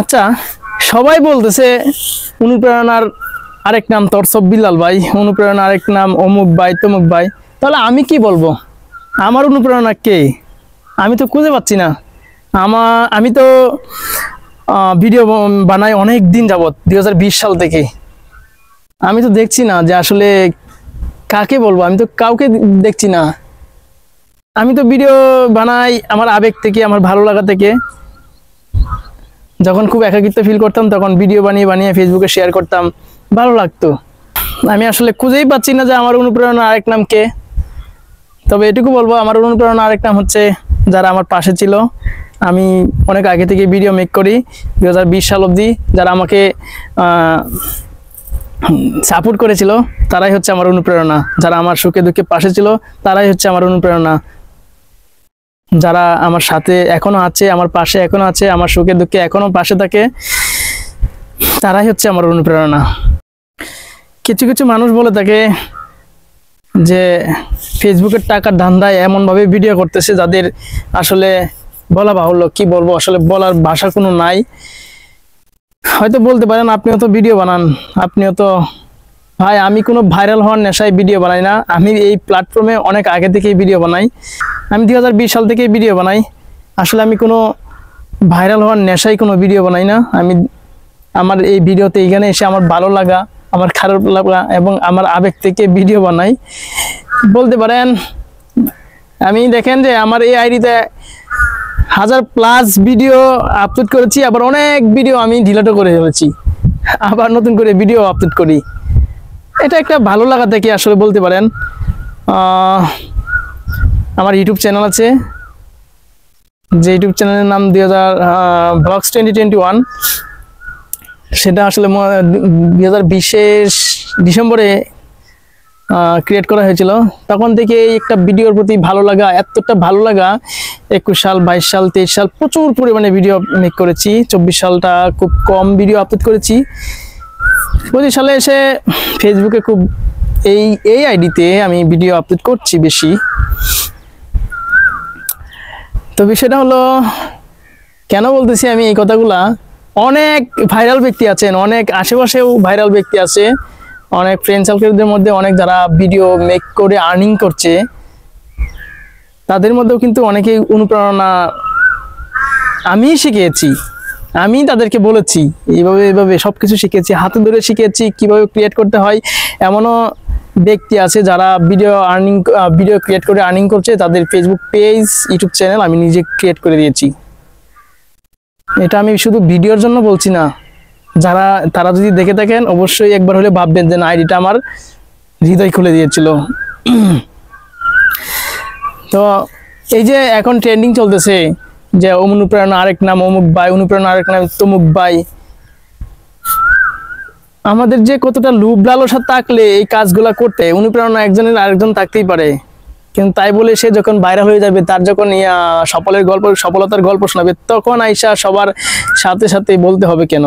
আচ্ছা, সবাই বলতেছে অনুপ্রেরণার আরেক নাম তরসব বিলাল ভাই, অনুপ্রেরণার আরেক নাম অমুক ভাই তমুক ভাই। তাহলে আমি কি বলবো? আমার অনুপ্রেরণা কে? আমি তো খুঁজে পাচ্ছি না। আমি তো ভিডিও বানাই অনেক দিন যাবত, 2020 সাল থেকে। আমি তো দেখছি না যে আসলে কাকে বলবো, আমি তো কাউকে দেখছি না। আমি তো ভিডিও বানাই আমার আবেগ থেকে, আমার ভালো লাগা থেকে। যখন খুব একাকিত্ব ফিল করতাম তখন ভিডিও বানিয়ে বানিয়ে ফেসবুকে শেয়ার করতাম, ভালো লাগতো। আমি আসলে খুঁজেই পাচ্ছি না যে আমার অনুপ্রেরণা আরেক নাম কে। তবে এটুকু বলবো, আমার অনুপ্রেরণা আরেক নাম হচ্ছে যারা আমার পাশে ছিল। আমি অনেক আগে থেকে ভিডিও মেক করি 2020 সাল অবধি, যারা আমাকে সাপোর্ট করেছিল তারাই হচ্ছে আমার অনুপ্রেরণা। যারা আমার সুখে দুঃখে পাশে ছিল তারাই হচ্ছে আমার অনুপ্রেরণা। যারা আমার সাথে এখনো আছে, আমার পাশে এখনো আছে, আমার সুখে দুঃখে এখনো পাশে থাকে, তারাই হচ্ছে আমার অনুপ্রেরণা। কিছু কিছু মানুষ বলে থাকে যে ফেসবুকের টাকার ধান্দায় এমনভাবে ভিডিও করতেছে যাদের আসলে বলা বাহুল্য। কি বলবো, আসলে বলার ভাষা কোনো নাই। হয়তো বলতে পারেন আপনিও তো ভিডিও বানান, আপনিও তো। ভাই, আমি কোনো ভাইরাল হওয়ার নেশায় ভিডিও বানাই না। আমি এই প্ল্যাটফর্মে অনেক আগে থেকেই ভিডিও বানাই। আমি 2020 সাল থেকেই ভিডিও বানাই। আসলে আমি কোনো ভাইরাল হওয়ার নেশায় কোনো ভিডিও বানাই না। আমার এই ভিডিওতে এখানে এসে আমার ভালো লাগা, আমার খারাপ লাগা এবং আমার আবেগ থেকে ভিডিও বানাই বলতে পারেন। আমি দেখেন যে আমার এই আইডিতে 1000+ ভিডিও আপলোড করেছি, আবার অনেক ভিডিও আমি ডিলিটও করে ফেলেছি, আবার নতুন করে ভিডিও আপলোড করি। এটা একটা ভালো লাগা থেকে আসলে বলতে পারেন। আমার ইউটিউব চ্যানেল আছে, যে ইউটিউব চ্যানেলের নাম ব্লগস 2021। সেটা আসলে 2020 ডিসেম্বরে ক্রিয়েট করা হয়েছিল। তখন থেকে একটা ভিডিওর প্রতি ভালো লাগা, এতটা ভালো লাগা 21 সাল 22 সাল 23 সাল প্রচুর পরিমাণে ভিডিও মেক করেছি। 24 সালটা খুব কম ভিডিও আপলোড করেছি। 25 সালে এসে ফেসবুকে খুব এই আইডিতে আমি ভিডিও আপলোড করছি বেশি। তো বিষয়টা হলো, কেন বলতেছি আমি এই কথাগুলা, অনেক ভাইরাল ব্যক্তি আছেন, অনেক আশেপাশেও ভাইরাল ব্যক্তি আছে, অনেক ফ্রেন্ড সার্কেলদের মধ্যে অনেক যারা ভিডিও মেক করে আর্নিং করছে, তাদের মধ্যেও কিন্তু অনেকেই অনুপ্রেরণা আমি শিখিয়েছি। আমি তাদেরকে বলেছি এইভাবে এইভাবে সবকিছু শিখেছি, হাতে ধরে শিখেছি কিভাবে ক্রিয়েট করতে হয়। এমনও ব্যক্তি আছে যারা ভিডিও ক্রিয়েট করে আর্নিং করছে, তাদের ফেসবুক পেজ, ইউটিউব চ্যানেল আমি নিজে ক্রিয়েট করে দিয়েছি। এটা আমি শুধু ভিডিওর জন্য বলছি না। তারা যদি দেখে থাকেন অবশ্যই একবার হলে ভাববেন যে না, আইডিটা আমার হৃদয় খুলে দিয়েছিল। তো এই যে এখন ট্রেন্ডিং চলতেছে যে অনুপ্রেরণা আরেক নাম অমুক ভাই, অনুপ্রেরণা আরেক নাম তমুক ভাই। আমাদের যে কতটা লোভ লালসা থাকলে এই কাজগুলা করতে, অনুপ্রেরণা একজনের আরেকজন থাকতেই পারে, কিন্তু তাই বলে সে যখন ভাইরাল হয়ে যাবে, তার যখন সফলতার গল্প শোনাবে, তখন আইসা সবার সাথে সাথে বলতে হবে কেন?